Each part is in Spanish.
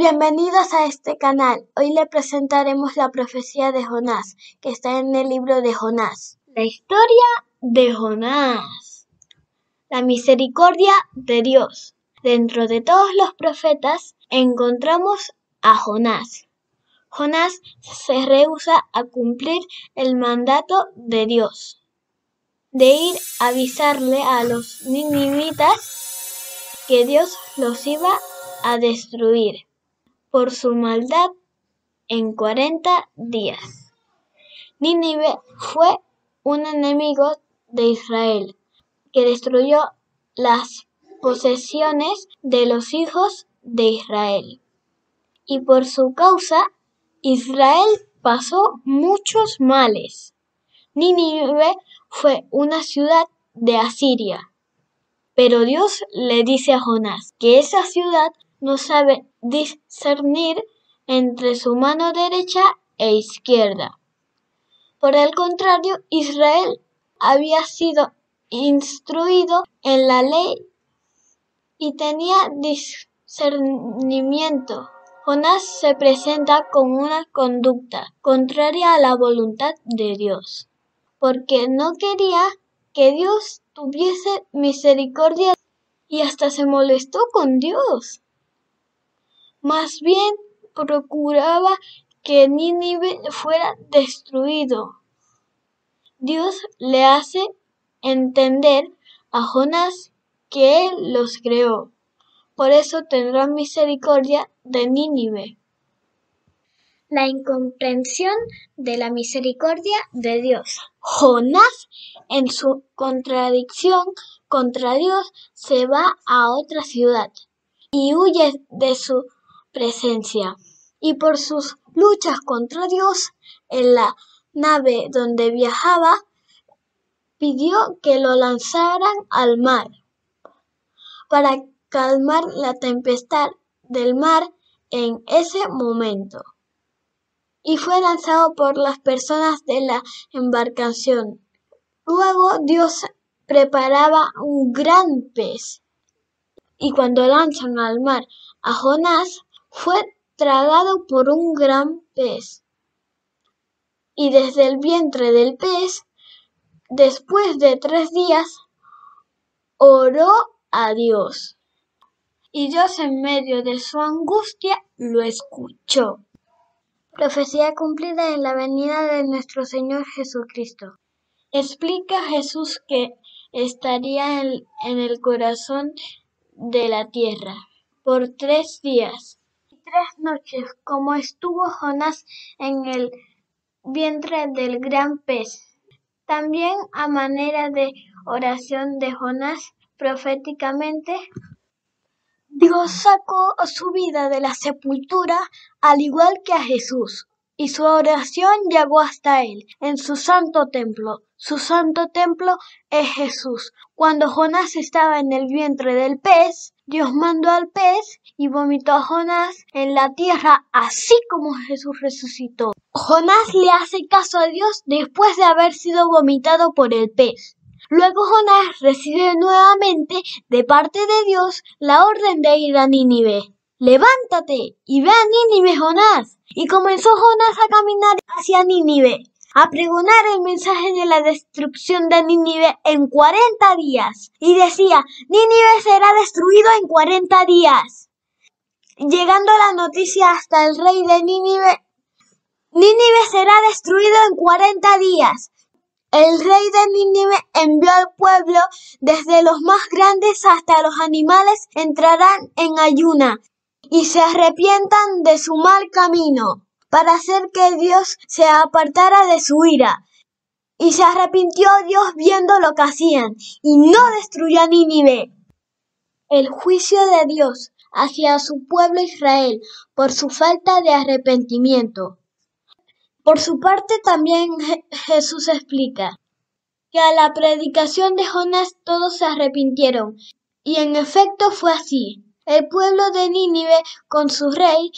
Bienvenidos a este canal. Hoy le presentaremos la profecía de Jonás, que está en el libro de Jonás. La historia de Jonás. La misericordia de Dios. Dentro de todos los profetas encontramos a Jonás. Jonás se rehúsa a cumplir el mandato de Dios, de ir a avisarle a los ninivitas que Dios los iba a destruir por su maldad en 40 días. Nínive fue un enemigo de Israel que destruyó las posesiones de los hijos de Israel. Y por su causa, Israel pasó muchos males. Nínive fue una ciudad de Asiria. Pero Dios le dice a Jonás que esa ciudad no sabe discernir entre su mano derecha e izquierda. Por el contrario, Israel había sido instruido en la ley y tenía discernimiento. Jonás se presenta con una conducta contraria a la voluntad de Dios, porque no quería que Dios tuviese misericordia y hasta se molestó con Dios. Más bien procuraba que Nínive fuera destruido. Dios le hace entender a Jonás que Él los creó. Por eso tendrá misericordia de Nínive. La incomprensión de la misericordia de Dios. Jonás, en su contradicción contra Dios, se va a otra ciudad y huye de su presencia. Y por sus luchas contra Dios, en la nave donde viajaba, pidió que lo lanzaran al mar para calmar la tempestad del mar en ese momento. Y fue lanzado por las personas de la embarcación. Luego Dios preparaba un gran pez. Y cuando lanzan al mar a Jonás, fue tragado por un gran pez. Y desde el vientre del pez, después de 3 días, oró a Dios. Y Dios, en medio de su angustia, lo escuchó. Profecía cumplida en la venida de nuestro Señor Jesucristo. Explica Jesús que estaría en el corazón de la tierra por 3 días y 3 noches, como estuvo Jonás en el vientre del gran pez. También a manera de oración de Jonás, proféticamente, Dios sacó su vida de la sepultura al igual que a Jesús, y su oración llegó hasta él en su santo templo. Su santo templo es Jesús. Cuando Jonás estaba en el vientre del pez, Dios mandó al pez y vomitó a Jonás en la tierra, así como Jesús resucitó. Jonás le hace caso a Dios después de haber sido vomitado por el pez. Luego Jonás recibe nuevamente de parte de Dios la orden de ir a Nínive. ¡Levántate y ve a Nínive, Jonás! Y comenzó Jonás a caminar hacia Nínive, a pregonar el mensaje de la destrucción de Nínive en 40 días. Y decía, Nínive será destruido en 40 días. Llegando la noticia hasta el rey de Nínive, Nínive será destruido en 40 días. El rey de Nínive envió al pueblo, desde los más grandes hasta los animales, entrarán en ayuna y se arrepientan de su mal camino, para hacer que Dios se apartara de su ira. Y se arrepintió Dios viendo lo que hacían, y no destruyó a Nínive. El juicio de Dios hacia su pueblo Israel por su falta de arrepentimiento. Por su parte también Jesús explica que a la predicación de Jonás todos se arrepintieron, y en efecto fue así. El pueblo de Nínive con su rey,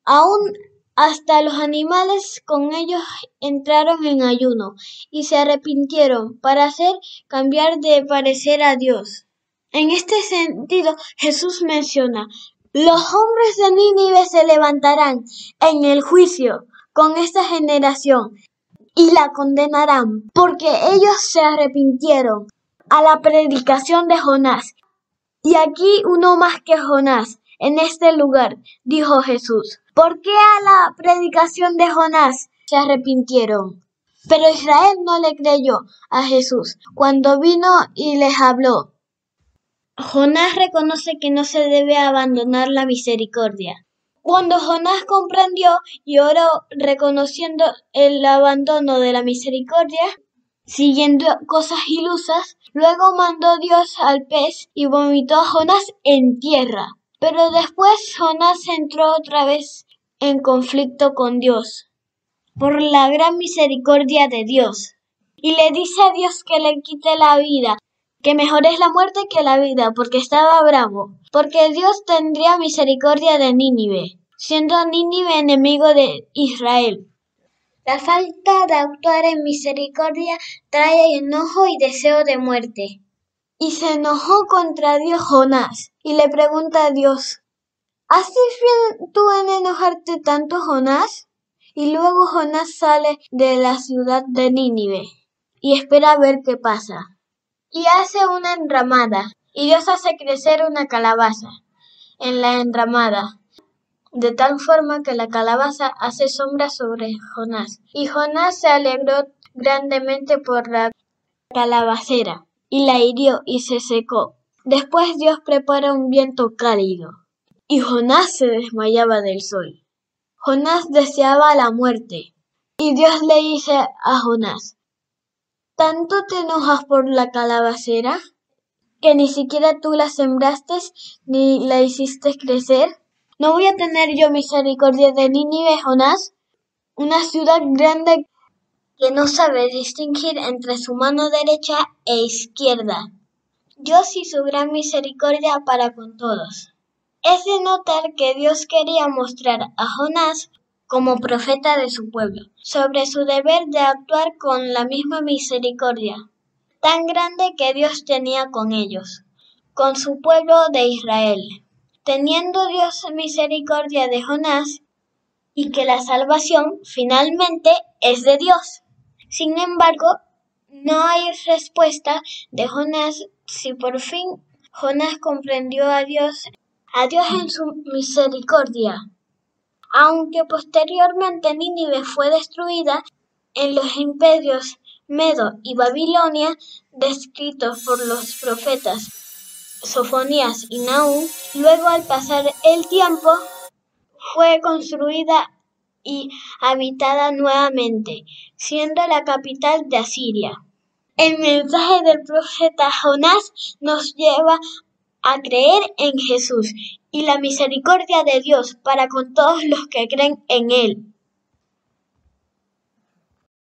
aún hasta los animales con ellos entraron en ayuno y se arrepintieron para hacer cambiar de parecer a Dios. En este sentido, Jesús menciona Los hombres de Nínive se levantarán en el juicio con esta generación y la condenarán, porque ellos se arrepintieron a la predicación de Jonás. Y aquí uno más que Jonás, en este lugar, dijo Jesús. ¿Por qué a la predicación de Jonás se arrepintieron? Pero Israel no le creyó a Jesús cuando vino y les habló. Jonás reconoce que no se debe abandonar la misericordia. Cuando Jonás comprendió y oró reconociendo el abandono de la misericordia, siguiendo cosas ilusas, luego mandó Dios al pez y vomitó a Jonás en tierra. Pero después Jonás entró otra vez en conflicto con Dios por la gran misericordia de Dios y le dice a Dios que le quite la vida, que mejor es la muerte que la vida, porque estaba bravo, porque Dios tendría misericordia de Nínive, siendo Nínive enemigo de Israel. La falta de actuar en misericordia trae enojo y deseo de muerte. Y se enojó contra Dios Jonás, y le pregunta a Dios, ¿haces bien tú en enojarte tanto, Jonás? Y luego Jonás sale de la ciudad de Nínive, y espera a ver qué pasa. Y hace una enramada, y Dios hace crecer una calabaza en la enramada, de tal forma que la calabaza hace sombra sobre Jonás. Y Jonás se alegró grandemente por la calabacera, y la hirió y se secó. Después Dios prepara un viento cálido, y Jonás se desmayaba del sol. Jonás deseaba la muerte, y Dios le dice a Jonás, ¿tanto te enojas por la calabacera, que ni siquiera tú la sembraste ni la hiciste crecer? ¿No voy a tener yo misericordia de Nínive, Jonás? Una ciudad grande que no sabe distinguir entre su mano derecha e izquierda. Dios y su gran misericordia para con todos. Es de notar que Dios quería mostrar a Jonás como profeta de su pueblo, sobre su deber de actuar con la misma misericordia tan grande que Dios tenía con ellos, con su pueblo de Israel. Teniendo Dios misericordia de Jonás, y que la salvación finalmente es de Dios. Sin embargo, no hay respuesta de Jonás si por fin Jonás comprendió a Dios en su misericordia. Aunque posteriormente Nínive fue destruida en los imperios Medo y Babilonia, descritos por los profetas Sofonías y Nahum, luego al pasar el tiempo fue construida y habitada nuevamente, siendo la capital de Asiria. El mensaje del profeta Jonás nos lleva a creer en Jesús y la misericordia de Dios para con todos los que creen en Él.